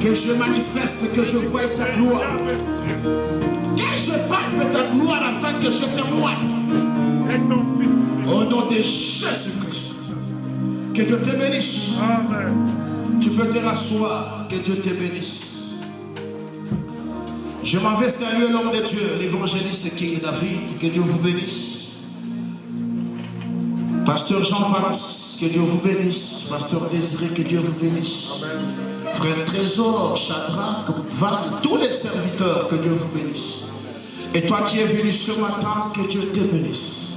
Que je manifeste, que je voie ta gloire. Que je parle de ta gloire afin que je témoigne. Au nom de Jésus-Christ. Que Dieu te bénisse. Amen. Tu peux te rasseoir. Que Dieu te bénisse. Je m'en vais saluer l'homme de Dieu, l'évangéliste King David. Que Dieu vous bénisse. Pasteur Jean-Baptiste, que Dieu vous bénisse. Pasteur Désiré, que Dieu vous bénisse. Amen. Frère Trésor, Shadrach, Van, tous les serviteurs, que Dieu vous bénisse. Et toi qui es venu ce matin, que Dieu te bénisse.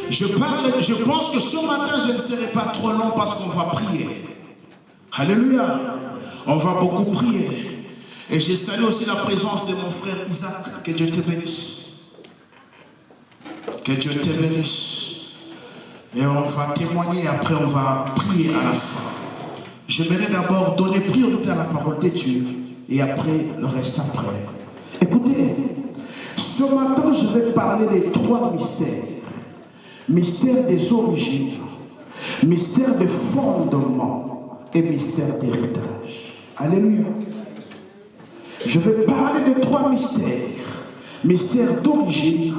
Je pense que ce matin, je ne serai pas trop long parce qu'on va prier. Alléluia. On va beaucoup prier. Et je salue aussi la présence de mon frère Isaac. Que Dieu te bénisse. Que Dieu te bénisse. Et on va témoigner, après on va prier à la fin. J'aimerais d'abord donner priorité à la parole de Dieu et après le reste après. Écoutez, ce matin je vais parler des 3 mystères. Mystère des origines, mystère des fondements et mystère d'héritage. Alléluia. Je vais parler de 3 mystères. Mystère d'origine,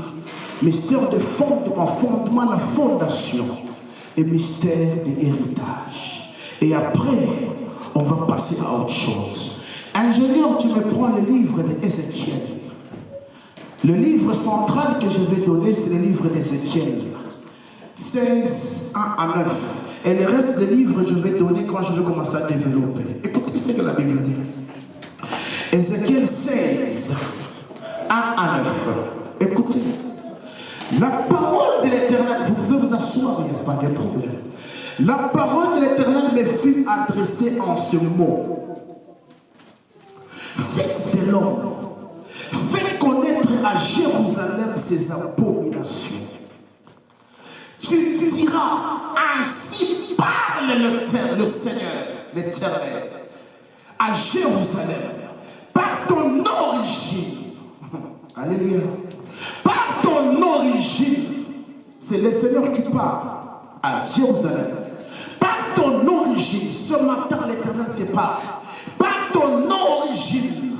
mystère de fondement, fondement, la fondation et mystère d'héritage. Et après, on va passer à autre chose. Ingénieur, tu me prends le livre d'Ézéchiel. Le livre central que je vais donner, c'est le livre d'Ézéchiel. 16, 1 à 9. Et le reste des livres, je vais donner quand je vais commencer à développer. Écoutez ce que la Bible dit. Ézéchiel 16, 1 à 9. Écoutez. La parole de l'Éternel, vous pouvez vous asseoir, il n'y a pas de problème. La parole de l'Éternel me fut adressée en ce mot. Fils de l'homme, fais connaître à Jérusalem ses abominations. Tu diras, ainsi parle le Seigneur, l'Éternel, à Jérusalem, par ton origine. Alléluia. Par ton origine, c'est le Seigneur qui parle à Jérusalem. Par ton origine, ce matin l'Éternel te parle. Par ton origine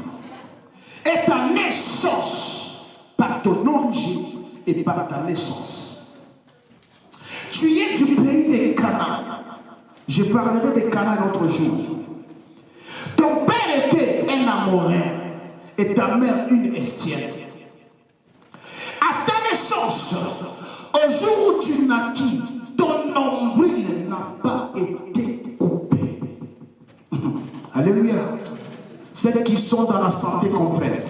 et ta naissance. Par ton origine et par ta naissance. Tu es du pays des Canaan. Je parlerai des Canaan l'autre jour. Ton père était un Amoréen et ta mère une Estienne. À ta naissance, au jour où tu naquis, ton nombril n'a pas été coupé. Alléluia. Celles qui sont dans la santé comprennent.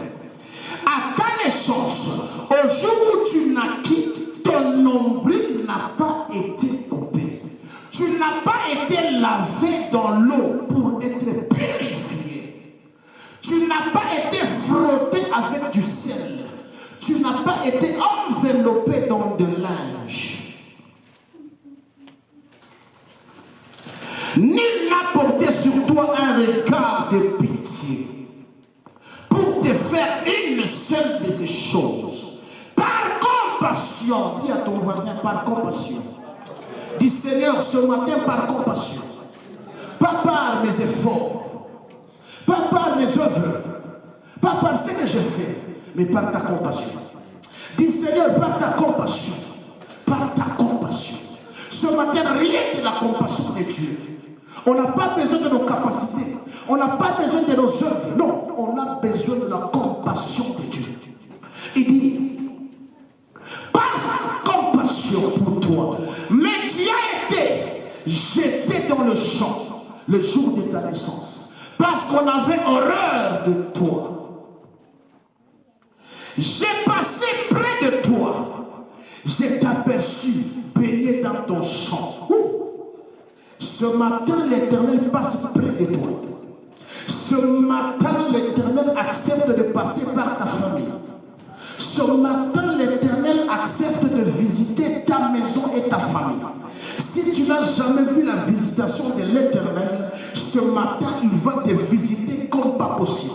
À ta naissance, au jour où tu naquis, ton nombril n'a pas été coupé. Tu n'as pas été lavé dans l'eau pour être purifié. Tu n'as pas été frotté avec du sel. Tu n'as pas été enveloppé dans de linge. Nul n'a porté sur toi un regard de pitié pour te faire une seule de ces choses. Par compassion, dis à ton voisin, par compassion. Dis Seigneur, ce matin, par compassion. Pas par mes efforts, pas par mes œuvres, pas par ce que je fais, mais par ta compassion. Dis Seigneur, par ta compassion, par ta compassion. Ce matin, rien que la compassion de Dieu. On n'a pas besoin de nos capacités, on n'a pas besoin de nos œuvres, non, on a besoin de la compassion de Dieu. Il dit, par compassion pour toi, mais tu as été jeté dans le champ le jour de ta naissance, parce qu'on avait horreur de toi. J'ai passé près de toi, j'ai aperçu baigner dans ton sang. Ce matin, l'Éternel passe près de toi. Ce matin, l'Éternel accepte de passer par ta famille. Ce matin, l'Éternel accepte de visiter ta maison et ta famille. Si tu n'as jamais vu la visitation de l'Éternel, ce matin, il va te visiter comme pas possible.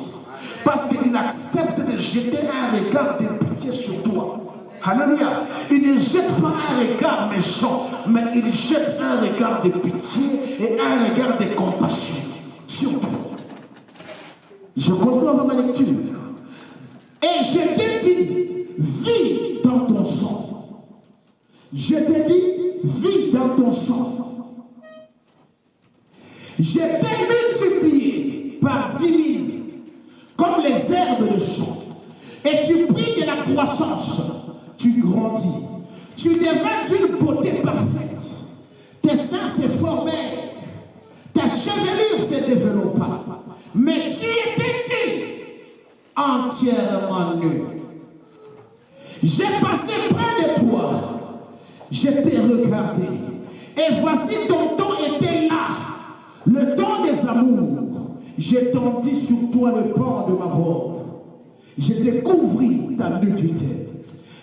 Parce qu'il accepte de jeter un regard de pitié sur toi. Alléluia. Il ne jette pas un regard méchant, mais il jette un regard de pitié et un regard de compassion sur toi. Je continue avec ma lecture. Et je t'ai dit, vis dans ton sang. Je t'ai dit, vis dans ton sang. Je t'ai multiplié par 10 000, comme les herbes de champ. Et tu pris de la croissance, tu grandis. Tu devins d'une beauté parfaite. Tes seins se formaient, ta chevelure se développa. Mais tu étais nu, entièrement nu. J'ai passé près de toi, je t'ai regardé. Et voici ton temps était là, le temps des amours. J'ai tendu sur toi le pan de ma robe. Je t'ai couvri ta nudité.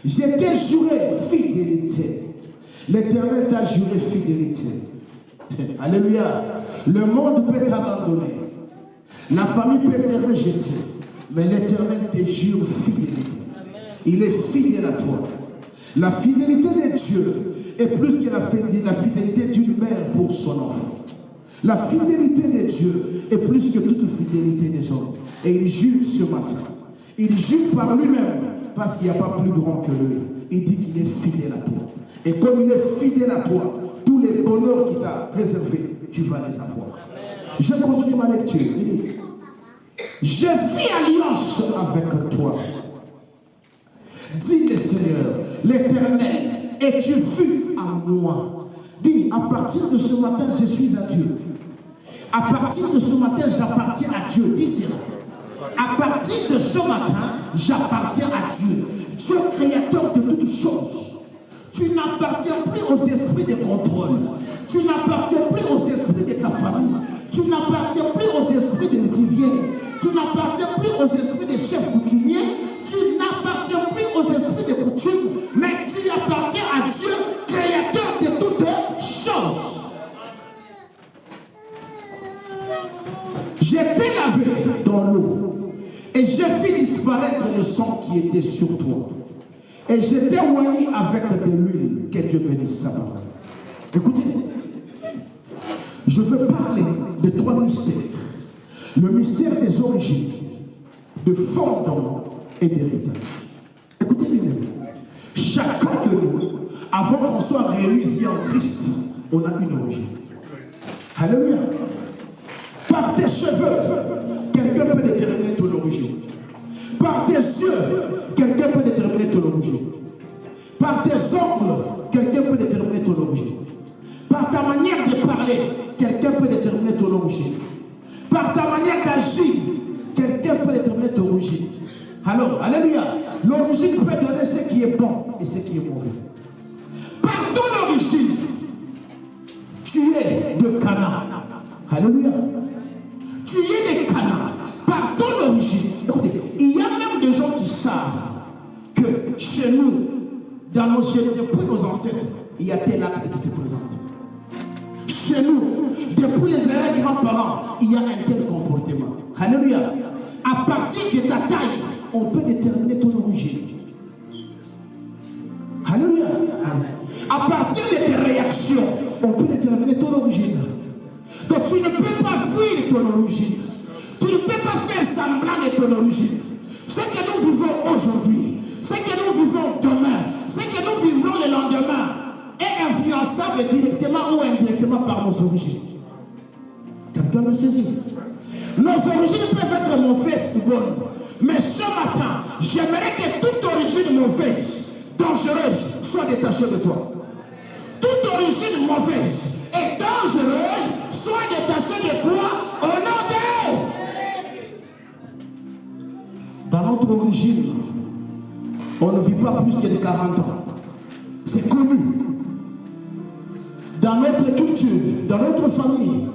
Je t'ai juré fidélité. L'Éternel t'a juré fidélité. Alléluia. Le monde peut t'abandonner. La famille peut te rejeter. Mais l'Éternel te jure fidélité. Il est fidèle à toi. La fidélité de Dieu est plus que la fidélité d'une mère pour son enfant. La fidélité de Dieu est plus que toute fidélité des hommes. Et il jure ce matin. Il jure par lui-même parce qu'il n'y a pas plus grand que lui. Il dit qu'il est fidèle à toi. Et comme il est fidèle à toi, tous les bonheurs qu'il t'a réservés, tu vas les avoir. Je continue ma lecture. Il dit, je fis alliance avec toi. Dit le Seigneur, l'Éternel, et tu fus à moi. Dis, à partir de ce matin, je suis à Dieu. À partir de ce matin, j'appartiens à Dieu. Dis cela. À partir de ce matin, j'appartiens à Dieu. Dieu créateur de toutes choses. Tu n'appartiens plus aux esprits de contrôle. Tu n'appartiens plus aux esprits de ta famille. Tu n'appartiens plus aux esprits de rivières. Tu n'appartiens plus aux esprits des chefs coutumiers. Tu n'appartiens plus aux esprits de coutume. Mais tu appartiens à Dieu, créateur de toutes choses. J'étais lavé dans l'eau. Et j'ai fait disparaître le sang qui était sur toi. Et j'étais oigné avec de l'huile. Que Dieu bénisse sa parole. Écoutez, je veux parler de 3 mystères. Le mystère des origines, de fondement et d'héritage. Écoutez bien. Chacun de nous, avant qu'on soit réunis ici en Christ, on a une origine. Alléluia. Par tes cheveux, quelqu'un peut déterminer ton origine. Par tes yeux, quelqu'un peut déterminer ton origine. Par tes ongles, quelqu'un peut déterminer ton origine. Par ta manière de parler, quelqu'un peut déterminer ton origine. Par ta manière d'agir, quelqu'un peut déterminer ton origine. Alors, alléluia, l'origine peut donner ce qui est bon et ce qui est mauvais. Par ton origine, tu es de Canaan. Alléluia. Tu es de Canaan. Par ton origine. Écoutez, il y a même des gens qui savent que chez nous, dans nos chaînes, depuis nos ancêtres, il y a tel acte qui se présente. Chez nous, depuis les grands-parents, il y a un tel comportement. Alléluia. À partir de ta taille, on peut déterminer ton origine. Alléluia. À partir de tes réactions, on peut déterminer ton origine. Donc tu ne peux pas fuir ton origine. Tu ne peux pas faire semblant de ton origine. Ce que nous vivons aujourd'hui, ce que nous vivons demain, ce que nous vivrons le lendemain est influençable directement ou indirectement par nos origines. Quelqu'un me saisit? Nos origines peuvent être mauvaises ou bonnes. Mais ce matin, j'aimerais que toute origine mauvaise, dangereuse, soit détachée de toi. Toute origine mauvaise et dangereuse soit détachée de toi au nom de... Dans notre origine, on ne vit pas plus que de 40 ans. C'est connu. Dans notre culture, dans notre famille,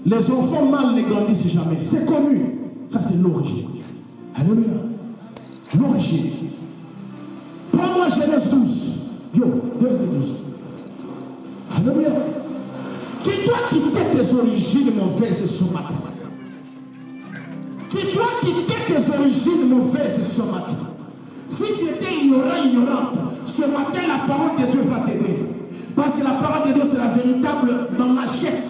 les enfants mâles ne grandissent jamais. C'est connu. Ça, c'est l'origine. Alléluia. L'origine. Prends-moi Genèse 12. Yo, Genèse 12. Alléluia. Tu dois quitter tes origines mauvaises ce matin. Tu dois quitter tes origines mauvaises ce matin. Si tu étais ignorante, ce matin la parole de Dieu va t'aider. Parce que la parole de Dieu c'est la véritable machette.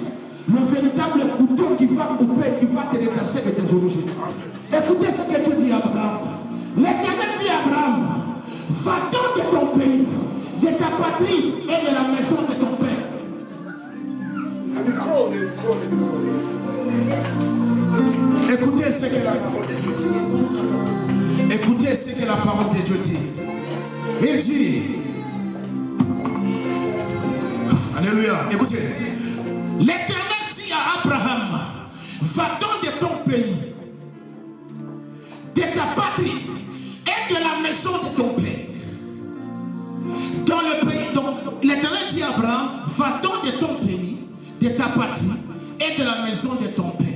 Le véritable couteau qui va couper, qui va te détacher de tes origines. Écoutez ce que tu dis, Abraham. L'Éternel dit à Abraham, va-t'en de ton pays, de ta patrie et de la maison de ton père. Écoutez ce que la parole de Dieu dit. Écoutez ce que la parole de Dieu dit. Il dit, alléluia, écoutez, l'Éternel dit à Abraham, va-t'en de ton pays, de ta patrie et de la maison de ton père. Dans le pays, donc l'Éternel dit à Abraham, va-t'en de ton pays, de ta patrie et de la maison de ton père.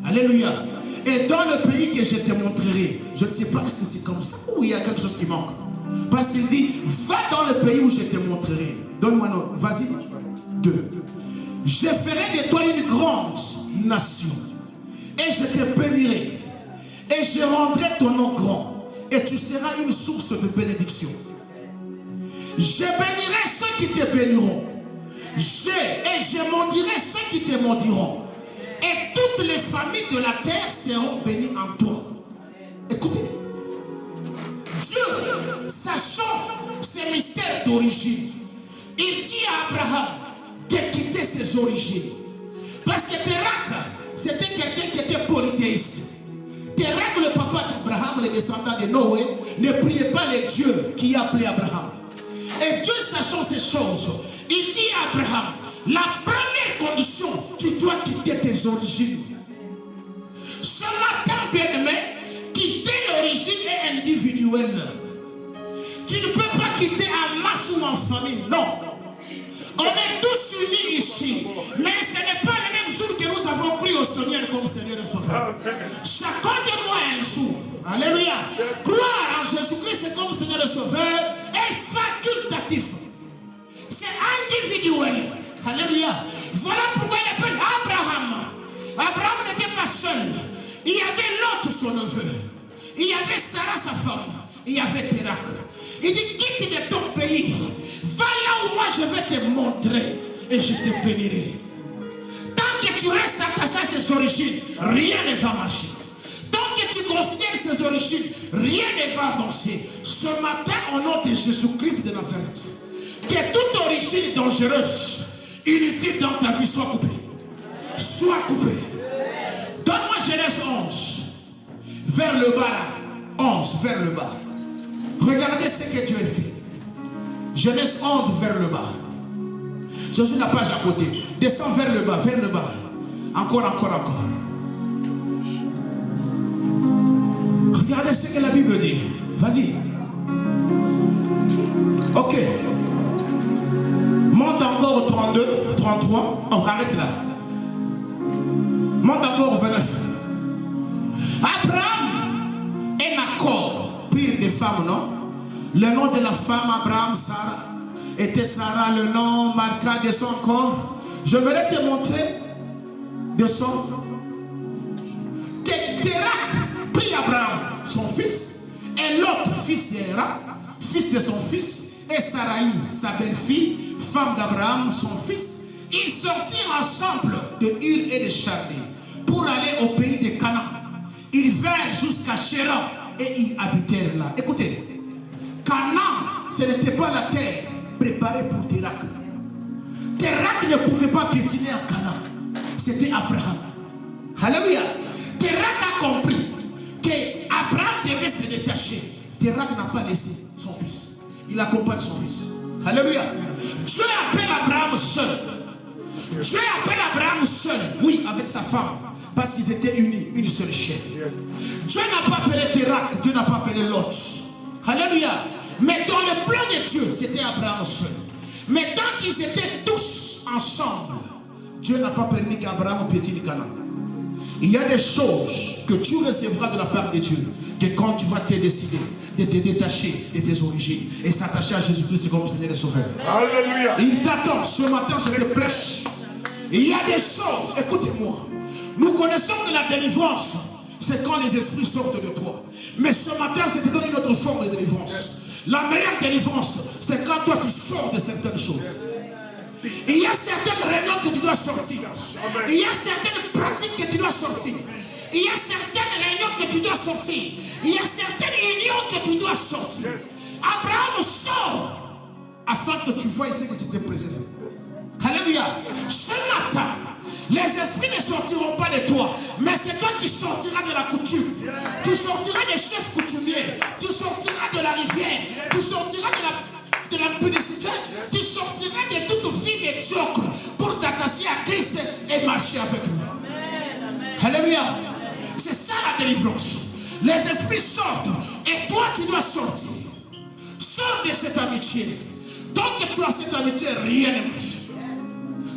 Alléluia. Et dans le pays que je te montrerai, je ne sais pas si c'est comme ça ou il y a quelque chose qui manque. Parce qu'il dit, va dans le pays où je te montrerai. Donne-moi un autre. Vas-y. 2. Je ferai de toi une grande nation. Et je te bénirai. Et je rendrai ton nom grand. Et tu seras une source de bénédiction. Je bénirai ceux qui te béniront. Et je maudirai ceux qui te maudiront. Et toutes les familles de la terre seront bénies en toi. Écoutez. Dieu, sachant ses mystères d'origine, il dit à Abraham de quitter ses origines. Parce que Térak, c'était quelqu'un qui était polythéiste. Térak, le papa d'Abraham, le descendant de Noé, ne priait pas les dieux qui appelaient Abraham. Et Dieu, sachant ces choses, il dit à Abraham, la première condition, tu dois quitter tes origines. Ce matin, bien-aimé, quitter l'origine est individuelle. Tu ne peux pas quitter en masse ou en famille, non. On est tous unis ici, mais ce n'est pas le même jour que nous avons pris au Seigneur comme Seigneur et Sauveur. Chacun de nous a un jour. Alléluia. Croire en Jésus-Christ comme Seigneur et Sauveur est facultatif. C'est individuel. Alléluia. Voilà pourquoi il appelle Abraham. Abraham n'était pas seul. Il y avait Lot, son neveu. Il y avait Sarah, sa femme. Il y avait Térak. Il dit, quitte de ton pays. Va là où moi je vais te montrer. Et je te bénirai. Tant que tu restes attaché à ses origines, rien ne va marcher. Tant que tu considères ses origines, rien ne va avancer. Ce matin, au nom de Jésus-Christ de Nazareth, que toute origine dangereuse, inutile dans ta vie, soit coupée. Soit coupée. Donne-moi Genèse 11. Vers le bas là. 11 vers le bas. Regardez ce que Dieu a fait. Genèse 11 vers le bas. Je suis la page à côté. Descends vers le bas, vers le bas. Encore. Regardez ce que la Bible dit. Vas-y. Ok. Monte encore au 32, 33. Oh, arrête là. Monte encore au 29. Abraham et Nacor prirent des femmes, non? Le nom de la femme Abraham, Sarah, était Sarah, le nom marquant de son corps. Je vais te montrer de son. Térak prit Abraham, son fils, et l'autre fils d'Héra, fils de son fils, et Sarai, sa belle-fille, femme d'Abraham, son fils. Ils sortirent ensemble de Ur et de Chaldée pour aller au pays de Canaan. Ils vinrent jusqu'à Chéran et ils habitèrent là. Écoutez, Canaan, ce n'était pas la terre préparée pour Térak. Térak ne pouvait pas piétiner à Canaan. C'était Abraham. Alléluia. Térak a compris qu'Abraham devait se détacher. Térak n'a pas laissé son fils. Il accompagne son fils. Alléluia. Dieu appelle Abraham seul. Dieu appelle Abraham seul. Oui, avec sa femme. Parce qu'ils étaient unis, une seule chair. Dieu n'a pas appelé Térak. Dieu n'a pas appelé Lot. Alléluia. Mais dans le plan de Dieu, c'était Abraham seul. Mais tant qu'ils étaient tous ensemble, Dieu n'a pas permis qu'Abraham piétine Canaan. Il y a des choses que tu recevras de la part de Dieu, que quand tu vas te décider de te détacher de tes origines et s'attacher à Jésus-Christ comme Seigneur et Sauveur. Alléluia. Il t'attend. Ce matin, je te prêche. Il y a des choses, écoutez-moi. Nous connaissons de la délivrance, c'est quand les esprits sortent de toi. Mais ce matin, je te donne une autre forme de délivrance. La meilleure délivrance, c'est quand toi tu sors de certaines choses. Il y a certaines réunions que tu dois sortir. Il y a certaines pratiques que tu dois sortir. Il y a certaines réunions que tu dois sortir. Il y a certaines unions que tu dois sortir. Abraham sort afin que tu vois ici que tu t'es préservé. Alléluia. Ce matin, les esprits ne sortiront pas de toi, mais c'est toi qui sortiras de la coutume. Tu sortiras des chefs coutumiers. Tu sortiras de la rivière. Tu sortiras de la publicité. Tu sortiras de toute vie médiocre pour t'attacher à Christ et marcher avec lui. Alléluia. C'est ça la délivrance. Les esprits sortent et toi tu dois sortir. Sors de cette amitié. Tant que tu as cette amitié, rien ne marche.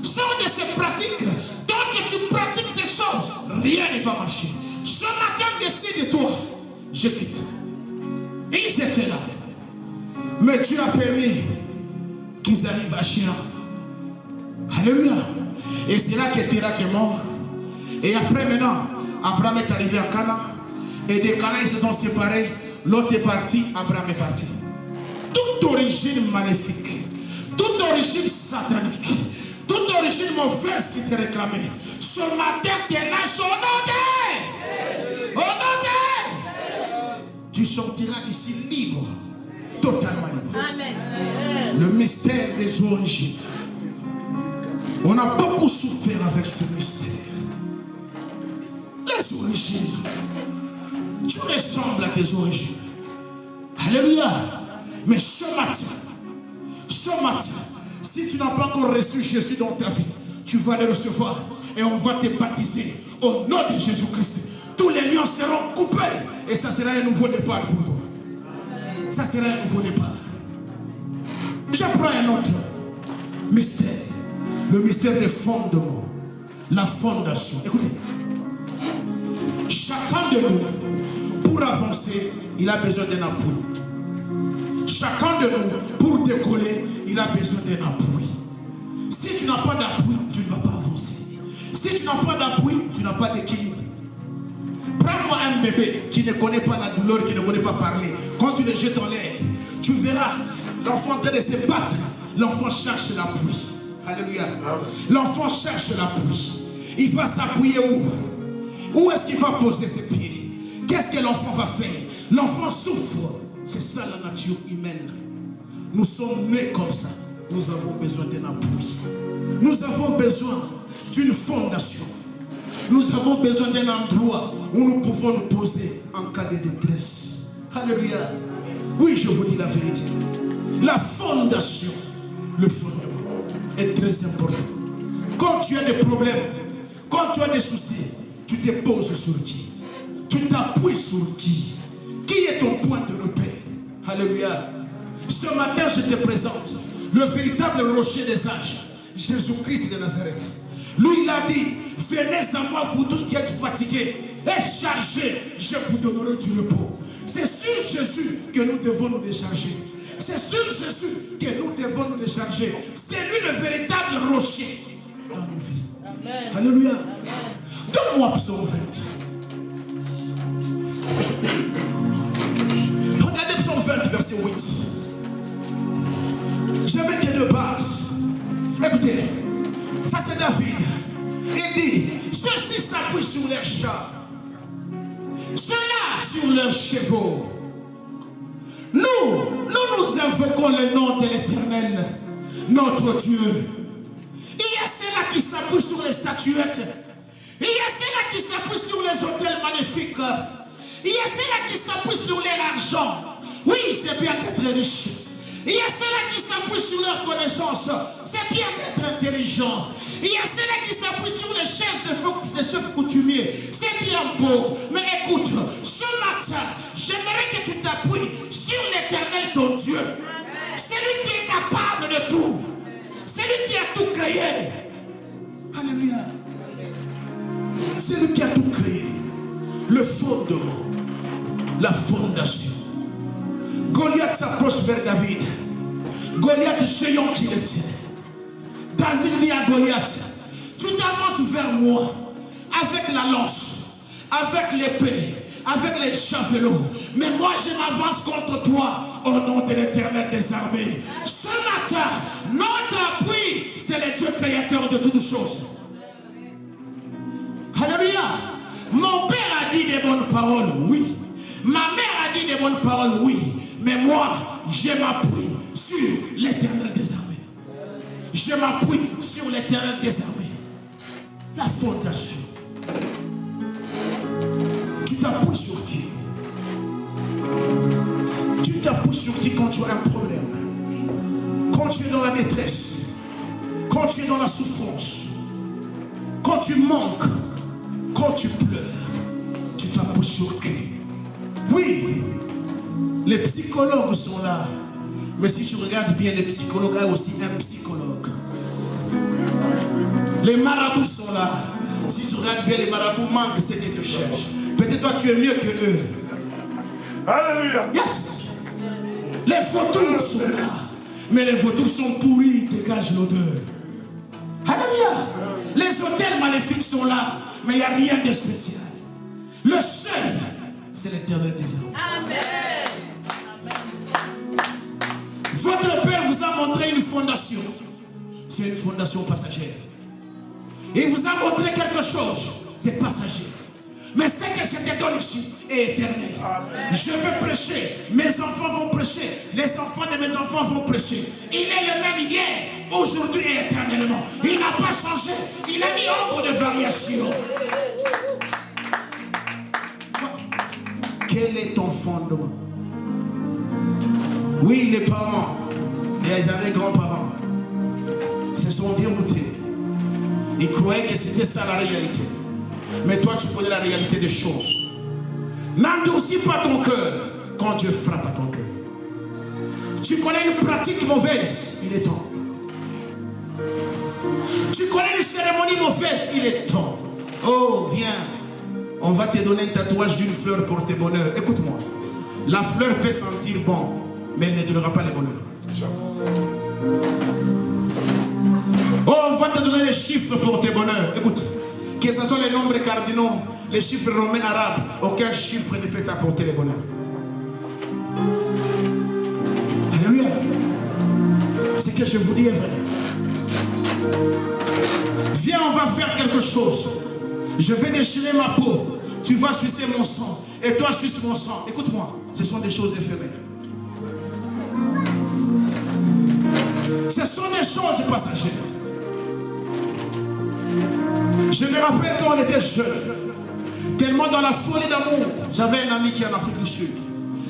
Sors de ces pratiques. Tant que tu pratiques ces choses, rien ne va marcher. Ce matin, décide-toi. Je quitte. Ils étaient là. Mais Dieu a permis qu'ils arrivent à Chiran. Alléluia. Et c'est là que Térak est mort. Et après maintenant, Abraham est arrivé à Canaan. Et des Canaan, ils se sont séparés. L'autre est parti, Abraham est parti. Toute origine maléfique, toute origine satanique, toute origine mauvaise qui te réclamait, ce matin dénage au nom de... Au nom de... Tu sortiras ici libre, totalement libre. Amen. Le mystère des origines. On a beaucoup souffert avec ce mystère. Les origines. Tu ressembles à tes origines. Alléluia. Mais ce matin, si tu n'as pas encore reçu Jésus dans ta vie, tu vas le recevoir et on va te baptiser au nom de Jésus-Christ. Tous les lions seront coupés et ça sera un nouveau départ pour toi. Ça sera un nouveau départ. J'apprends un autre mystère. Le mystère des fondements. La fondation. Écoutez. Chacun de nous, pour avancer, il a besoin d'un appui. Chacun de nous, pour décoller, il a besoin d'un appui. Si tu n'as pas d'appui, tu ne vas pas avancer. Si tu n'as pas d'appui, tu n'as pas d'équilibre. Prends-moi un bébé qui ne connaît pas la douleur, qui ne connaît pas parler. Quand tu le jettes en l'air, tu verras l'enfant en train de se battre. L'enfant cherche l'appui. Alléluia. L'enfant cherche l'appui. Il va s'appuyer où? Où est-ce qu'il va poser ses pieds? Qu'est-ce que l'enfant va faire? L'enfant souffre. C'est ça la nature humaine. Nous sommes nés comme ça. Nous avons besoin d'un appui. Nous avons besoin d'une fondation. Nous avons besoin d'un endroit où nous pouvons nous poser en cas de détresse. Alléluia. Oui, je vous dis la vérité. La fondation, le fondement est très important. Quand tu as des problèmes, quand tu as des soucis, tu te poses sur qui? Tu t'appuies sur qui? Qui est ton point de repère? Alléluia. Ce matin, je te présente le véritable rocher des âges, Jésus-Christ de Nazareth. Lui, il a dit, venez à moi, vous tous qui êtes fatigués et chargés, je vous donnerai du repos. C'est sur Jésus que nous devons nous décharger. C'est sur Jésus que nous devons nous décharger. C'est lui le véritable rocher dans nos vies. Amen. Alléluia. Donne-moi Psaume 20. Regardez Psaume 20, verset 8. Je mets que deux bases. Écoutez, ça c'est David. Il dit, ceux-ci s'appuient sur leurs chars, ceux-là sur leurs chevaux. Nous invoquons le nom de l'Éternel, notre Dieu. Il y a ceux-là qui s'appuient sur les statuettes. Il y a ceux-là qui s'appuient sur les hôtels magnifiques. Il y a ceux-là qui s'appuient sur l'argent. Oui, c'est bien d'être riche. Il y a ceux-là qui s'appuient sur leur connaissance. C'est bien d'être intelligent. Il y a ceux-là qui s'appuient sur les chaises de chefs coutumiers. C'est bien beau. Mais écoute, ce matin, j'aimerais que tu t'appuies sur l'Éternel ton Dieu. C'est lui qui est capable de tout. C'est lui qui a tout créé. Alléluia. C'est lui qui a tout créé. Le fondement. La fondation. Goliath s'approche vers David. Goliath, géant qu'il était. David dit à Goliath, tu t'avances vers moi avec la lance, avec l'épée, avec les javelots. Mais moi, je m'avance contre toi au nom de l'Éternel des armées. Ce matin, notre appui, c'est le Dieu créateur de toutes choses. Alléluia. Mon Père dit des bonnes paroles, oui. Ma mère a dit des bonnes paroles, oui. Mais moi, je m'appuie sur l'Éternel des armées. Je m'appuie sur l'Éternel des armées. La fondation. Tu t'appuies sur qui? Tu t'appuies sur qui quand tu as un problème? Quand tu es dans la détresse? Quand tu es dans la souffrance? Quand tu manques? Quand tu pleures? Tu t'appuies sur qui? Oui, les psychologues sont là. Mais si tu regardes bien, les psychologues ont aussi un psychologue. Les marabouts sont là. Si tu regardes bien, les marabouts manquent ce que tu cherches. Peut-être toi tu es mieux que eux. Alléluia. Yes. Les vautours sont là. Mais les vautours sont pourris, dégagent l'odeur. Alléluia. Les hôtels maléfiques sont là. Mais il n'y a rien de spécial. Le seul, c'est l'Éternel des armées. Amen. Votre Père vous a montré une fondation. C'est une fondation passagère. Il vous a montré quelque chose. C'est passager. Mais ce que je te donne ici est éternel. Amen. Je vais prêcher. Mes enfants vont prêcher. Les enfants de mes enfants vont prêcher. Il est le même hier, aujourd'hui et éternellement. Il n'a pas changé. Il a mis ombre de variation. Quel est ton fondement? Oui, les parents, les grands-parents se sont déroutés. Ils croyaient que c'était ça la réalité. Mais toi, tu connais la réalité des choses. N'endurcis pas ton cœur quand Dieu frappe à ton cœur. Tu connais une pratique mauvaise, il est temps. Tu connais une cérémonie mauvaise, il est temps. Oh, viens. On va te donner un tatouage d'une fleur pour tes bonheurs. Écoute-moi. La fleur peut sentir bon, mais elle ne donnera pas le bonheur. Oh, on va te donner les chiffres pour tes bonheurs. Écoute. Que ce soit les nombres cardinaux, les chiffres romains arabes, aucun chiffre ne peut t'apporter le bonheur. Alléluia. Ce que je vous dis est vrai. Viens, on va faire quelque chose. Je vais déchirer ma peau. Tu vas sucer mon sang. Et toi, suce mon sang. Écoute-moi, ce sont des choses éphémères. Ce sont des choses passagères. Je me rappelle quand on était jeunes, tellement dans la folie d'amour, j'avais un ami qui est en Afrique du Sud.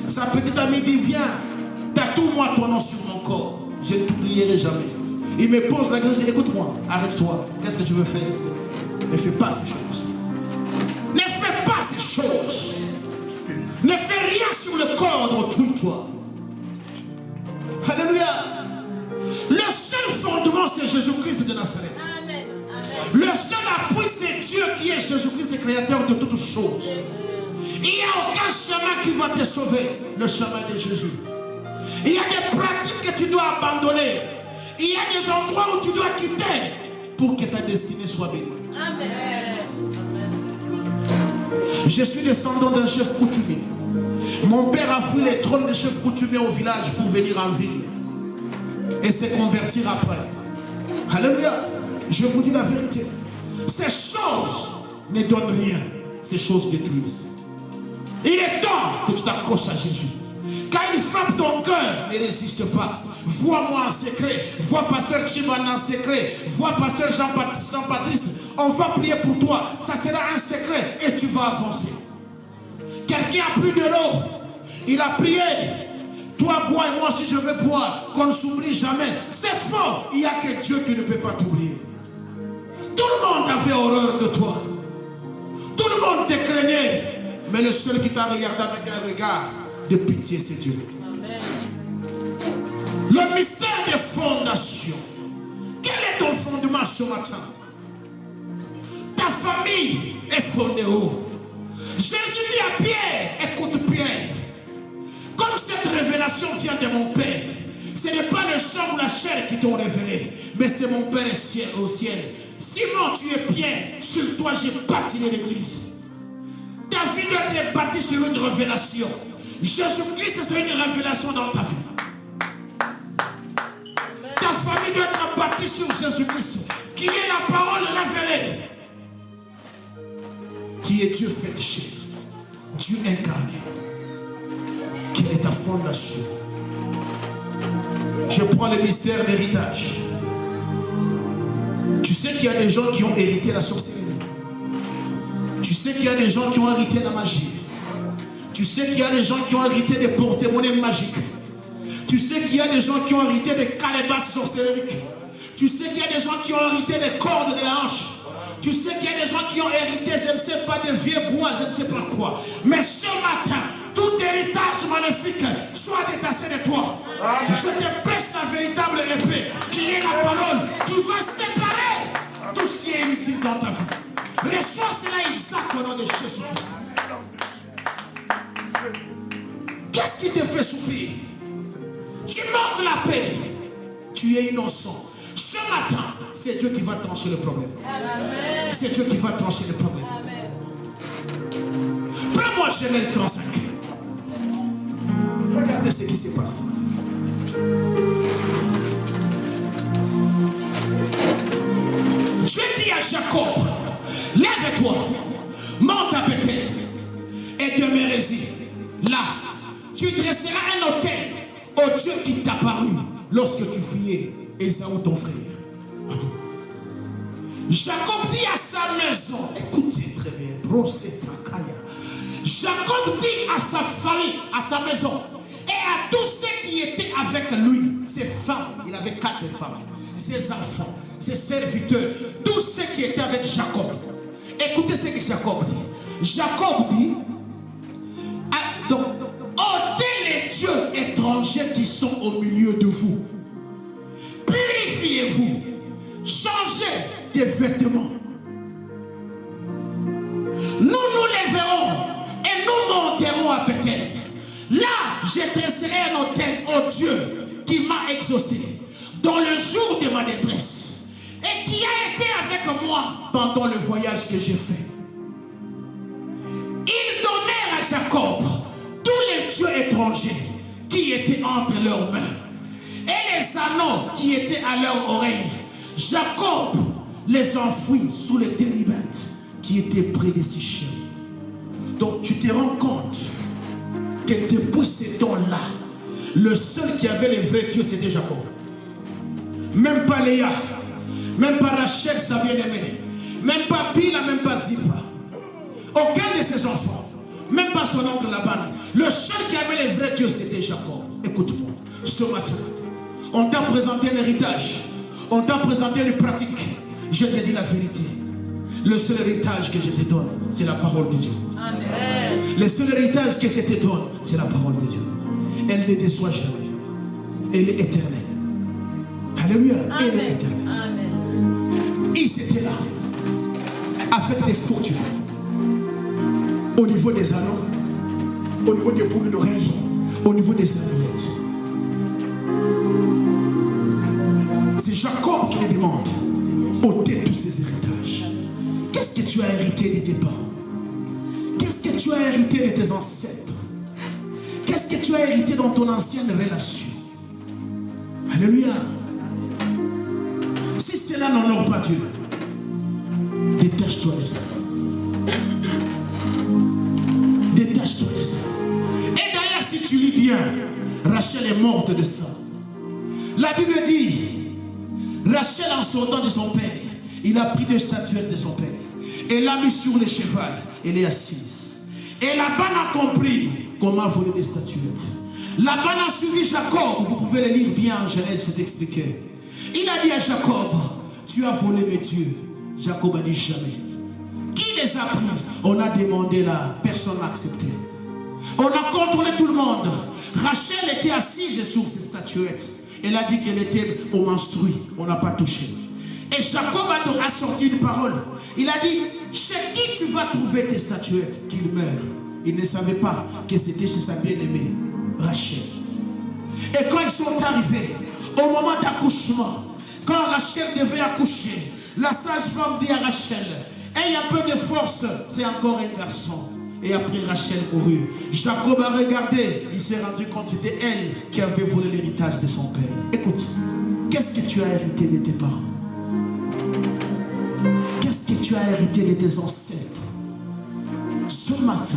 Sa petite amie dit, viens, tatoue-moi ton nom sur mon corps. Je ne t'oublierai jamais. Il me pose la question, je dis, écoute-moi, arrête-toi. Qu'est-ce que tu veux faire? Ne fais pas ces choses. Ne fais pas ces choses. Ne fais rien sur le corps d'autrui, toi. Alléluia. Le seul fondement, c'est Jésus-Christ de Nazareth. Amen. Le seul appui, c'est Dieu qui est Jésus-Christ, le créateur de toutes choses. Il n'y a aucun chemin qui va te sauver, le chemin de Jésus. Il y a des pratiques que tu dois abandonner. Il y a des endroits où tu dois quitter pour que ta destinée soit bénie. Amen. Je suis descendant d'un chef coutumier. Mon père a fui les trônes des chefs coutumiers au village pour venir en ville et se convertir après. Alléluia. Je vous dis la vérité. Ces choses ne donnent rien. Ces choses détruisent. Il est temps que tu t'accroches à Jésus. Quand il frappe ton cœur, ne résiste pas. Vois-moi en secret. Vois pasteur Chiban en secret. Vois pasteur Jean-Patrice. On va prier pour toi. Ça sera un secret et tu vas avancer. Quelqu'un a pris de l'eau. Il a prié. Toi, bois et moi aussi je veux boire. Qu'on ne s'oublie jamais. C'est faux. Il n'y a que Dieu qui ne peut pas t'oublier. Tout le monde avait horreur de toi. Tout le monde te craignait. Mais le seul qui t'a regardé avec un regard de pitié, c'est Dieu. Amen. Le mystère des fondations. Quel est ton fondement ce matin? Ta famille est fondée où? Jésus dit à Pierre, écoute Pierre, comme cette révélation vient de mon Père, ce n'est pas le sang ou la chair qui t'ont révélé, mais c'est mon Père au ciel. Simon, tu es Pierre, sur toi j'ai bâti l'église. Ta vie doit être bâtie sur une révélation. Jésus-Christ, c'est une révélation dans ta vie. Ta famille doit être bâtie sur Jésus-Christ, qui est la parole révélée, qui est Dieu fait chair. Dieu incarné. Quelle est ta fondation? Je prends le mystère d'héritage. Tu sais qu'il y a des gens qui ont hérité la sorcellerie. Tu sais qu'il y a des gens qui ont hérité la magie. Tu sais qu'il y a des gens qui ont hérité des porte-monnaies magiques. Tu sais qu'il y a des gens qui ont hérité des calebasses sorcelleriques. Tu sais qu'il y a des gens qui ont hérité des cordes de la hanche. Tu sais qu'il y a des gens qui ont hérité, je ne sais pas, des vieux bois, je ne sais pas quoi. Mais ce matin, tout héritage maléfique soit détaché de toi. Je te prêche la véritable épée, qui est la parole, qui va séparer tout ce qui est inutile dans ta vie. Reçois cela, Isaac, au nom de Jésus-Christ. Qu'est-ce qui te fait souffrir? Tu manques la paix. Tu es innocent. Ce matin, c'est Dieu qui va trancher le problème. C'est Dieu qui va trancher le problème. Prends-moi Genèse 35. Regardez ce qui se passe. Dieu dit à Jacob, lève-toi, monte à Bethel et demeure-y. Là, tu dresseras un autel au Dieu qui t'apparut lorsque tu fuyais Ésaü ton frère. Jacob dit à sa maison, écoutez très bien, Jacob dit à sa famille, à sa maison, et à tous ceux qui étaient avec lui, ses femmes, il avait 4 femmes, ses enfants, ses serviteurs, tous ceux qui étaient avec Jacob. Écoutez ce que Jacob dit. Jacob dit, donc, ôtez les dieux étrangers qui sont au milieu de vous. Purifiez-vous. Changez des vêtements. Nous nous lèverons et nous monterons à Bethel. Là, je dresserai un autel au Dieu qui m'a exaucé dans le jour de ma détresse et qui a été avec moi pendant le voyage que j'ai fait. Ils donnèrent à Jacob tous les dieux étrangers qui étaient entre leurs mains et les anneaux qui étaient à leurs oreilles. Jacob les enfouit sous les térébintes qui étaient près de Sichem. Donc tu te rends compte que depuis ce temps-là, le seul qui avait les vrais dieux, c'était Jacob. Même pas Léa, même pas Rachel, sa bien-aimée, même pas Bila, même pas Zippa. Aucun de ses enfants, même pas son oncle Laban. Le seul qui avait les vrais dieux, c'était Jacob. Écoute-moi, ce matin, on t'a présenté un héritage, on t'a présenté une pratique. Je te dis la vérité. Le seul héritage que je te donne, c'est la parole de Dieu. Amen. Le seul héritage que je te donne, c'est la parole de Dieu. Elle ne déçoit jamais. Elle est éternelle. Alléluia. Amen. Elle est éternelle. Amen. Ils étaient là, avec des faux dieux. Au niveau des anneaux, au niveau des boucles d'oreilles, au niveau des amulettes. C'est Jacob qui les demande. Ôtez tous ces héritages. Qu'est-ce que tu as hérité de tes parents? Qu'est-ce que tu as hérité de tes ancêtres? Qu'est-ce que tu as hérité dans ton ancienne relation? Alléluia. Si cela n'honore pas Dieu, détache-toi de ça. Détache-toi de ça. Et d'ailleurs, si tu lis bien, Rachel est morte de ça. La Bible dit, Rachel en sortant de son père, il a pris des statuettes de son père et l'a mis sur le cheval. Elle est assise. Et Laban a compris comment voler des statuettes. Laban a suivi Jacob. Vous pouvez le lire bien en Genèse, c'est expliqué. Il a dit à Jacob, tu as volé mes dieux. Jacob a dit jamais. Qui les a prises? On a demandé là, personne n'a accepté. On a contrôlé tout le monde. Rachel était assise sur ses statuettes. Elle a dit qu'elle était au menstru. On n'a pas touché. Et Jacob a sorti une parole. Il a dit, chez qui tu vas trouver tes statuettes? Qu'il meure. Il ne savait pas que c'était chez sa bien-aimée, Rachel. Et quand ils sont arrivés, au moment d'accouchement, quand Rachel devait accoucher, la sage-femme dit à Rachel, aie un peu de force, c'est encore un garçon. Et après Rachel mourut. Jacob a regardé, il s'est rendu compte que c'était elle qui avait volé l'héritage de son père. Écoute, qu'est-ce que tu as hérité de tes parents? Qu'est-ce que tu as hérité de tes ancêtres? Ce matin,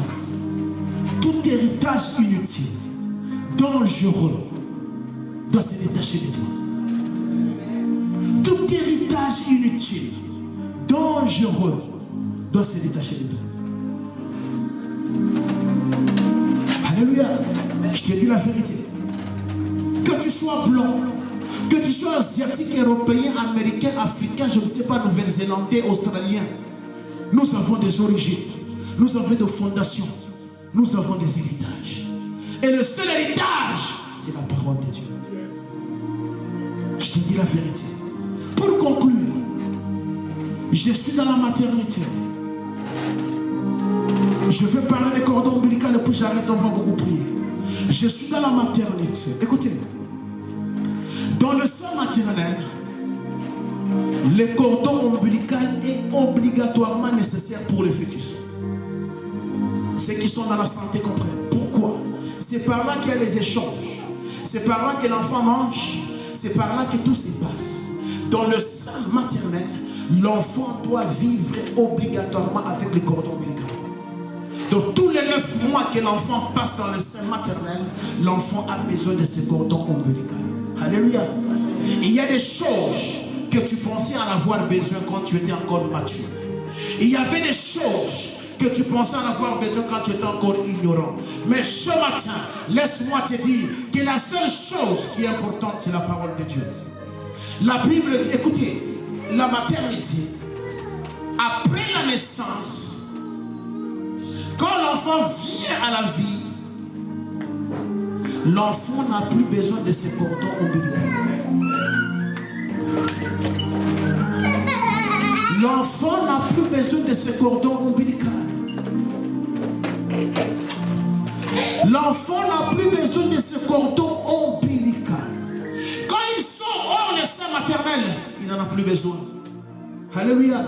Tout héritage inutile, dangereux, doit se détacher de toi. Tout héritage inutile, dangereux, doit se détacher de toi. Alléluia. Je te dis la vérité. Que tu sois blanc, que tu sois asiatique, européen, américain, africain, je ne sais pas, nouvelle-zélandais, australien, nous avons des origines, nous avons des fondations, nous avons des héritages. Et le seul héritage, c'est la parole de Dieu. Je te dis la vérité. Pour conclure, je suis dans la maternité. Je vais parler des cordons ombilicaux et puis j'arrête, on va beaucoup prier. Je suis dans la maternité. Écoutez, dans le sein maternel, le cordon ombilical est obligatoirement nécessaire pour le fœtus. Ceux qui sont dans la santé comprennent. Pourquoi? C'est par là qu'il y a les échanges. C'est par là que l'enfant mange. C'est par là que tout se passe. Dans le sein maternel, l'enfant doit vivre obligatoirement avec le cordon ombilical. Donc tous les 9 mois que l'enfant passe dans le sein maternel, l'enfant a besoin de ce cordon ombilical. Alléluia. Il y a des choses que tu pensais en avoir besoin quand tu étais encore mature. Il y avait des choses que tu pensais en avoir besoin quand tu étais encore ignorant. Mais ce matin, laisse-moi te dire que la seule chose qui est importante, c'est la parole de Dieu. La Bible dit, écoutez, la maternité, après la naissance, quand l'enfant vient à la vie, l'enfant n'a plus besoin de ses cordons ombilicaux. L'enfant n'a plus besoin de ses cordons ombilicaux. L'enfant n'a plus besoin de ses cordons ombilicaux. Quand il sort hors le sein maternel, il n'en a plus besoin. Alléluia.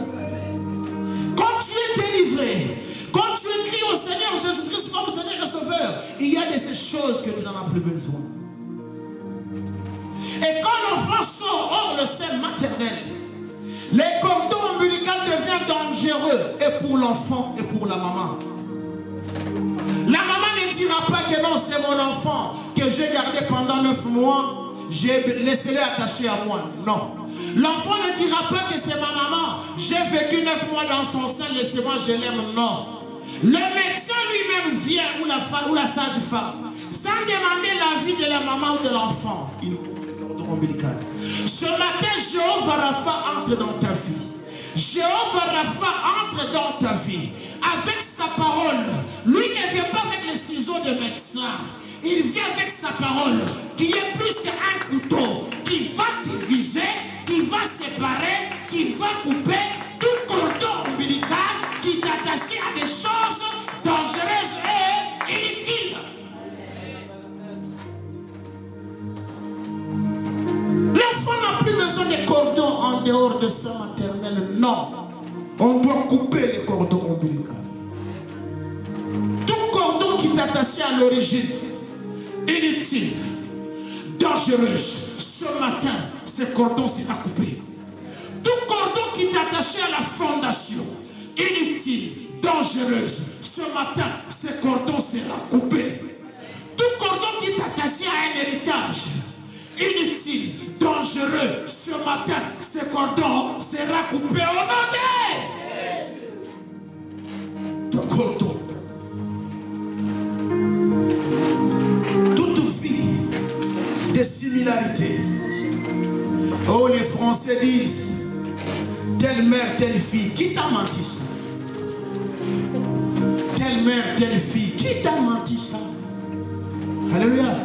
Quand tu es délivré, quand tu écris au Seigneur Jésus-Christ comme Seigneur et Sauveur, il y a de ces choses que tu n'en as plus besoin. Et quand l'enfant sort hors le sein maternel, les cordons ombilicaux deviennent dangereux, et pour l'enfant et pour la maman. La maman ne dira pas que non, c'est mon enfant que j'ai gardé pendant 9 mois, j'ai laissé-le attaché à moi. Non. L'enfant ne dira pas que c'est ma maman, j'ai vécu 9 mois dans son sein, laissez-moi, je l'aime. Non. Le médecin lui-même vient, ou la sage-femme, sans demander l'avis de la maman ou de l'enfant. Il coupe le cordon ombilical. Ce matin, Jéhovah Rapha entre dans ta vie. Jéhovah Rapha entre dans ta vie. Avec sa parole. Lui ne vient pas avec les ciseaux de médecin. Il vient avec sa parole, qui est plus qu'un couteau, qui va diviser, qui va séparer, qui va couper tout cordon ombilical qui t'attache à des choses dangereuses et inutiles. L'enfant n'a plus besoin de cordons en dehors de sa maternelle. Non. On doit couper les cordons ombilicaux. Tout cordon qui t'attache à l'origine, inutile, dangereuse, ce matin, ce cordon sera coupé. Tout cordon qui t'attache à la fondation, inutile, dangereuse, ce matin, ce cordon sera coupé. Tout cordon qui t'attache à un héritage, inutile, dangereux, ce matin, ce cordon sera coupé au nom de cordon. Toute vie de similarité. Oh, les Français disent telle mère, telle fille. Qui t'a menti ça? Telle mère, telle fille. Qui t'a menti ça? Alléluia.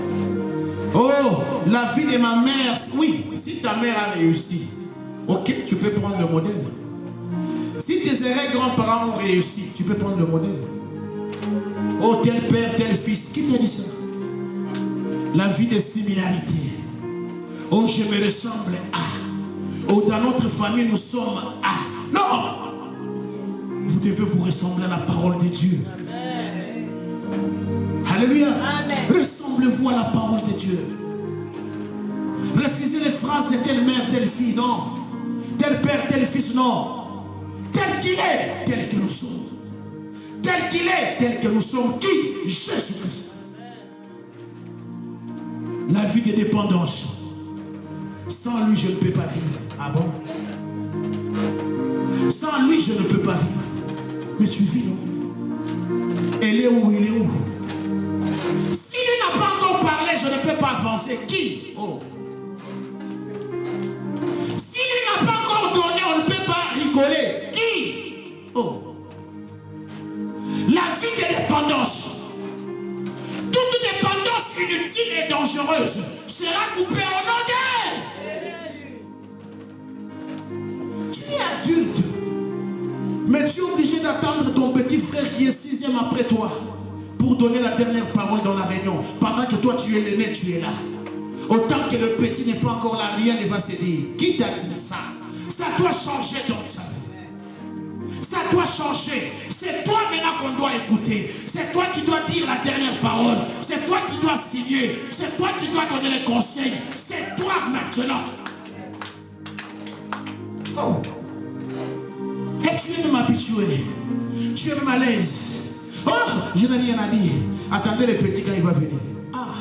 Oh, la vie de ma mère. Oui, si ta mère a réussi, ok, tu peux prendre le modèle. Si tes grands-parents ont réussi, tu peux prendre le modèle. Oh, tel père, tel fils. Qui t'a dit ça? La vie de similarité. Oh, je me ressemble à. Oh, dans notre famille, nous sommes à. Non! Vous devez vous ressembler à la parole de Dieu. Amen. Alléluia. Amen. Ressemblez-vous à la parole de Dieu. Refusez les phrases de telle mère, telle fille, non. Tel père, tel fils, non. Tel qu'il est, tel que nous sommes. tel qu'il est, tel que nous sommes. Qui? Jésus-Christ. La vie de dépendance. Sans lui, je ne peux pas vivre. Ah bon? Sans lui, je ne peux pas vivre. Mais tu vis, non? Elle est où? Il est où? Si lui n'a pas encore parlé, je ne peux pas avancer. Qui? Oh. Si lui n'a pas encore donné, on ne peut pas rigoler. Qui? Oh. La vie de dépendance. Toute dépendance inutile et dangereuse sera coupée au nom d'elle. Tu es adulte, mais tu es obligé d'attendre ton petit frère qui est 6e après toi pour donner la dernière parole dans la réunion. Pendant que toi tu es l'aîné, tu es là. Autant que le petit n'est pas encore là, rien ne va se dire. Qui t'a dit ça? Ça doit changer dans ta vie. Ça doit changer. C'est toi maintenant qu'on doit écouter. C'est toi qui dois dire la dernière parole. C'est toi qui dois signer. C'est toi qui dois donner les conseils. C'est toi maintenant. Oh. Et tu es de m'habituer. Tu es même à l'aise. Oh, je n'ai rien à dire. Attendez le petit quand il va venir. Ah.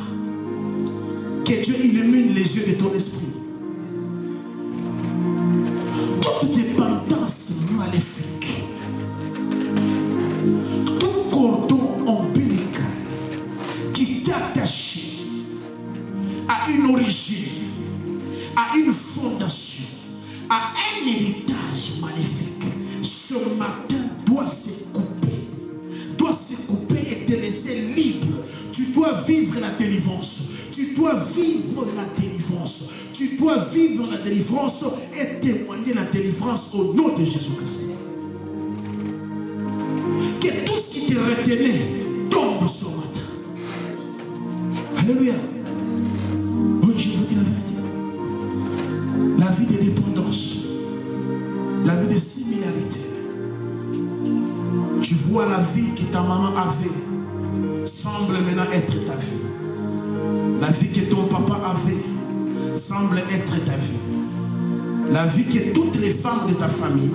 Que Dieu illumine les yeux de ton esprit. Toute dépendance maléfique, tout cordon ombilical qui t'attache à une origine, à une fondation, à un héritage maléfique, ce matin doit se couper et te laisser libre. Tu dois vivre la délivrance. Tu dois vivre la délivrance. Tu dois vivre la délivrance et témoigner la délivrance au nom de Jésus-Christ. Que tout ce qui te retenait tombe ce matin. Alléluia. Oui, je vous dis la vérité. La vie de dépendance, la vie de similarité. Tu vois la vie que ta maman avait semble maintenant être ta vie. La vie que ton papa avait semble être ta vie. La vie que toutes les femmes de ta famille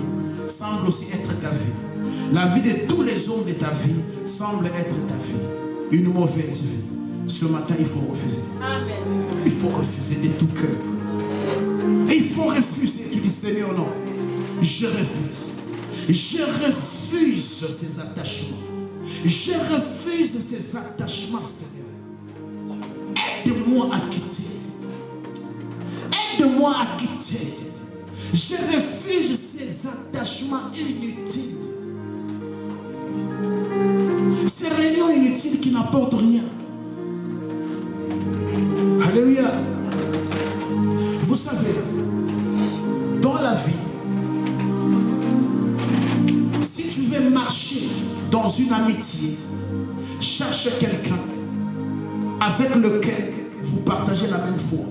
semble aussi être ta vie. La vie de tous les hommes de ta vie semble être ta vie. Une mauvaise vie. Ce matin, il faut refuser. Amen. Il faut refuser de tout cœur. Et il faut refuser. Tu dis, Seigneur, non. Je refuse. Je refuse ces attachements. Je refuse ces attachements, Seigneur. Aide-moi à quitter. Aide-moi à quitter. Je refuse ces attachements inutiles. Ces réunions inutiles qui n'apportent rien. Alléluia. Vous savez, dans la vie, si tu veux marcher dans une amitié, cherche quelqu'un avec lequel vous partagez la même foi.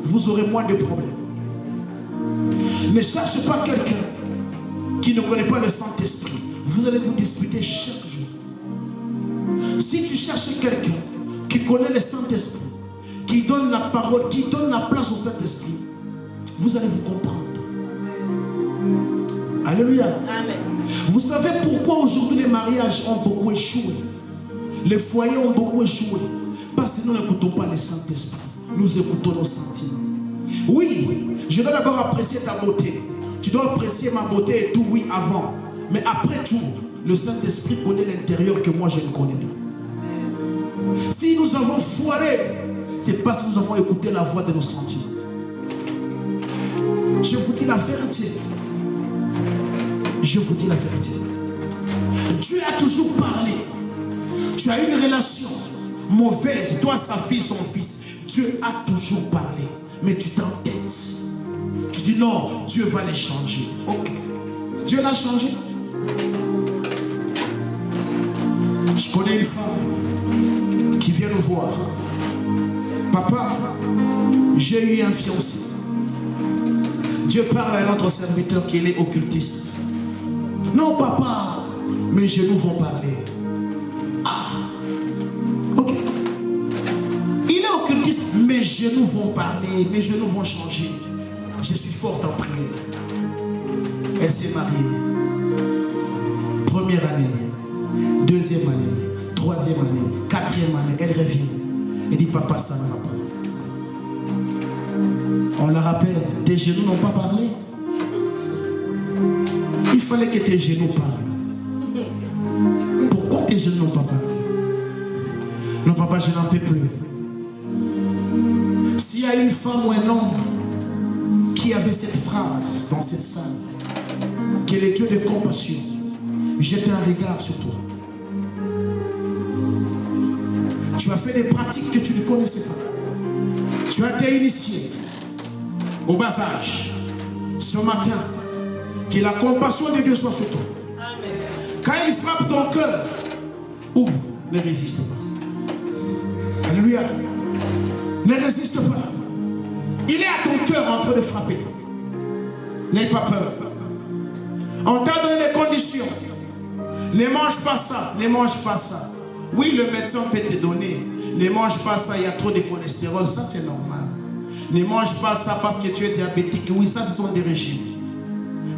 Vous aurez moins de problèmes. Ne cherche pas quelqu'un qui ne connaît pas le Saint-Esprit. Vous allez vous disputer chaque jour. Si tu cherches quelqu'un qui connaît le Saint-Esprit, qui donne la parole, qui donne la place au Saint-Esprit, vous allez vous comprendre. Alléluia. Amen. Vous savez pourquoi aujourd'hui les mariages ont beaucoup échoué? Les foyers ont beaucoup échoué. Parce que nous n'écoutons pas le Saint-Esprit. Nous écoutons nos sentiments. Oui, je dois d'abord apprécier ta beauté. Tu dois apprécier ma beauté et tout, oui, avant. Mais après tout, le Saint-Esprit connaît l'intérieur que moi je ne connais pas. Si nous avons foiré, c'est parce que nous avons écouté la voix de nos sentiments. Je vous dis la vérité. Je vous dis la vérité. Dieu a toujours parlé. Tu as une relation mauvaise, toi, sa fille, son fils. Dieu a toujours parlé. Mais tu t'entêtes. Tu dis non, Dieu va les changer. Ok. Dieu l'a changé. Je connais une femme qui vient nous voir. Papa, j'ai eu un fiancé. Dieu parle à notre serviteur qu'il est occultiste. Non, papa, mes genoux vont parler. Ah, ok. Il est occultiste, mes genoux vont parler, mes genoux vont changer. Je suis forte en prière. Elle s'est mariée. Première année. Deuxième année, troisième année, quatrième année, elle revient. Elle dit, papa, ça ne va pas. On la rappelle, tes genoux n'ont pas parlé. Il fallait que tes genoux parlent. Pourquoi tes genoux n'ont pas parlé? Non, papa, je n'en peux plus. S'il y a une femme ou un homme qui avait cette phrase dans cette salle, que le Dieu de compassion jette un regard sur toi. Tu as fait des pratiques que tu ne connaissais pas. Tu as été initié au bas âge. Ce matin, que la compassion de Dieu soit sur toi. Amen. Quand il frappe ton cœur, ouvre, ne résiste pas. Alléluia. Ne résiste pas. Il est à ton cœur en train de frapper. N'aie pas peur. On t'a donné les conditions. Ne mange pas ça, ne mange pas ça. Oui, le médecin peut te donner. Ne mange pas ça, il y a trop de cholestérol. Ça, c'est normal. Ne mange pas ça parce que tu es diabétique. Oui, ça, ce sont des régimes.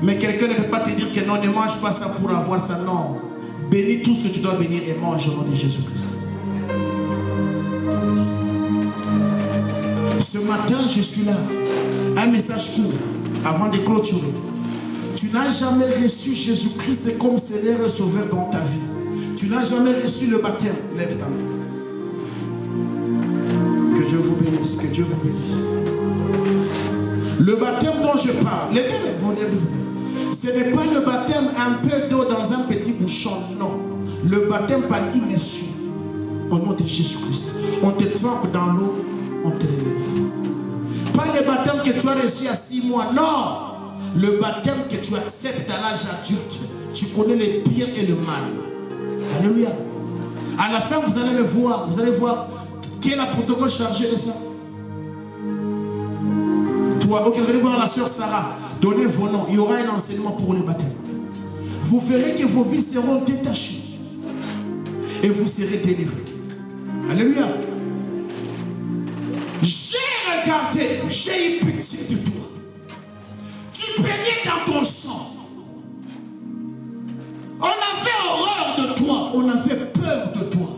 Mais quelqu'un ne peut pas te dire que non, ne mange pas ça pour avoir ça. Non. Bénis tout ce que tu dois bénir et mange au nom de Jésus-Christ. Ce matin, je suis là. Un message court avant de clôturer. Tu n'as jamais reçu Jésus-Christ comme Seigneur et Sauveur dans ta vie. Tu n'as jamais reçu le baptême. Lève ta main. Que Dieu vous bénisse. Que Dieu vous bénisse. Le baptême dont je parle, levez-vous. Ce n'est pas le baptême un peu d'eau dans un petit bouchon. Non. Le baptême par immersion. Au nom de Jésus-Christ. On te trempe dans l'eau, on te lève. Pas le baptême que tu as reçu à 6 mois. Non. Le baptême que tu acceptes à l'âge adulte. Tu connais le bien et le mal. Alléluia. À la fin, vous allez le voir. Vous allez voir qui est la protocole chargée de ça. Toi, ok, vous allez voir la sœur Sarah. Donnez vos noms. Il y aura un enseignement pour le baptême. Vous verrez que vos vies seront détachées. Et vous serez délivrés. Alléluia. J'ai regardé, j'ai eu pitié de toi. Tu baignais dans ton sang. On avait horreur de toi, on avait peur de toi.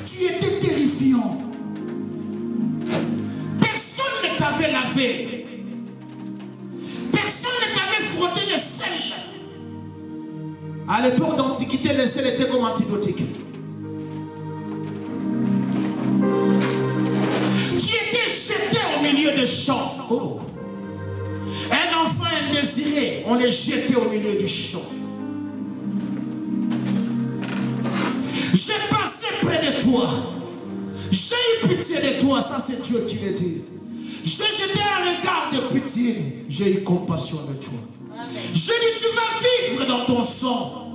Tu étais terrifiant. Personne ne t'avait lavé. Personne ne t'avait frotté de sel. À l'époque d'Antiquité, le sel était comme antibiotique. Tu étais jeté au milieu des champs. Oh. Un enfant indésiré, on est jeté au milieu du champ. J'ai passé près de toi. J'ai eu pitié de toi. Ça, c'est Dieu qui le dit. J'ai jeté un regard de pitié. J'ai eu compassion de toi. Je dis, tu vas vivre dans ton sang.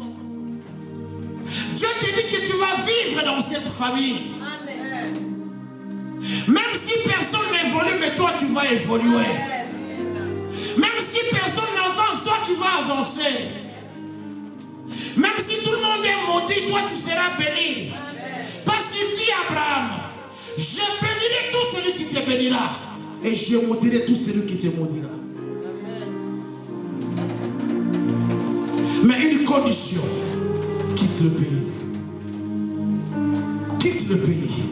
Dieu te dit que tu vas vivre dans cette famille. Amen. Même si personne n'évolue, mais toi, tu vas évoluer. Amen. Même si personne n'avance, toi, tu vas avancer. Même si tout le monde est maudit, toi, tu seras béni. Amen. Parce qu'il dit à Abraham, je bénirai tout celui qui te bénira. Et je maudirai tout celui qui te maudira. Mais une condition, quitte le pays. Quitte le pays,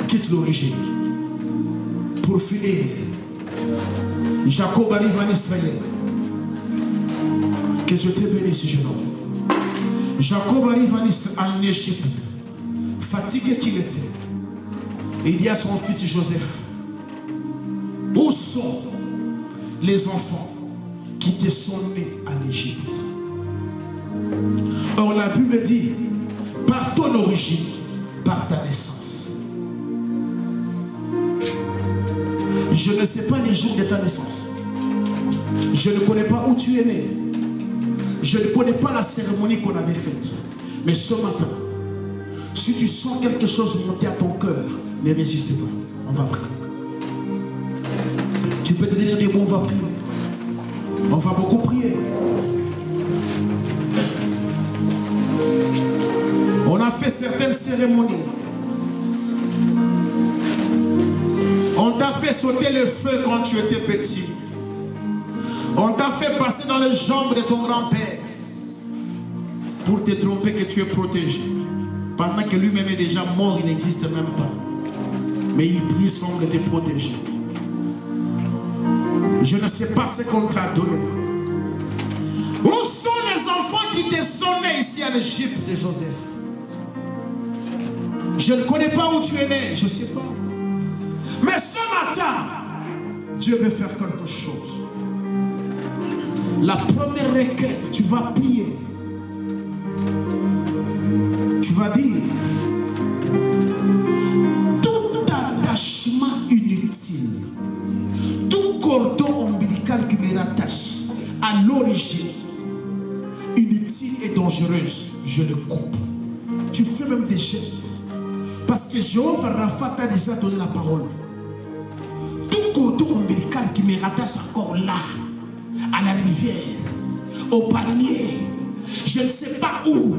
quitte l'origine. Pour finir, Jacob arrive en Israël. Que je te bénisse, jeune homme. Jacob arrive en Égypte. Fatigué qu'il était. Et il dit à son fils Joseph, où sont les enfants qui te sont nés en Égypte? Or la Bible dit, par ton origine, par ta naissance. Je ne sais pas les jours de ta naissance. Je ne connais pas où tu es né. Je ne connais pas la cérémonie qu'on avait faite. Mais ce matin, si tu sens quelque chose monter à ton cœur, ne résiste pas. On va prier. Tu peux te dire des mots, on va prier. On va beaucoup prier. On a fait certaines cérémonies. On t'a fait sauter le feu quand tu étais petit. On t'a fait passer dans les jambes de ton grand-père pour te tromper que tu es protégé. Pendant que lui-même est déjà mort, il n'existe même pas. Mais il prie, semble te protéger. Je ne sais pas ce qu'on t'a donné. Où sont les enfants qui te sont nés ici en Égypte de Joseph? Je ne connais pas où tu es né, je ne sais pas. Mais ce matin, Dieu veut faire quelque chose. La première requête, tu vas prier. Tu vas dire, tout attachement inutile, tout cordon ombilical qui me rattache à l'origine, inutile et dangereuse, je le coupe. Tu fais même des gestes. Parce que Jéhovah Rapha t'a déjà donné la parole. Tout cordon ombilical qui me rattache encore là, à la rivière, au palmier, je ne sais pas où.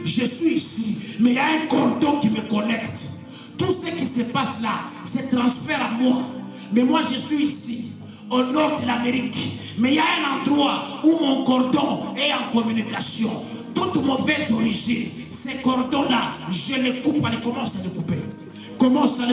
Je suis ici, mais il y a un cordon qui me connecte. Tout ce qui se passe là, se transfère à moi. Mais moi, je suis ici, au nord de l'Amérique. Mais il y a un endroit où mon cordon est en communication. Toute mauvaise origine, ces cordons-là, je les coupe, allez, commence à les couper. Commence à les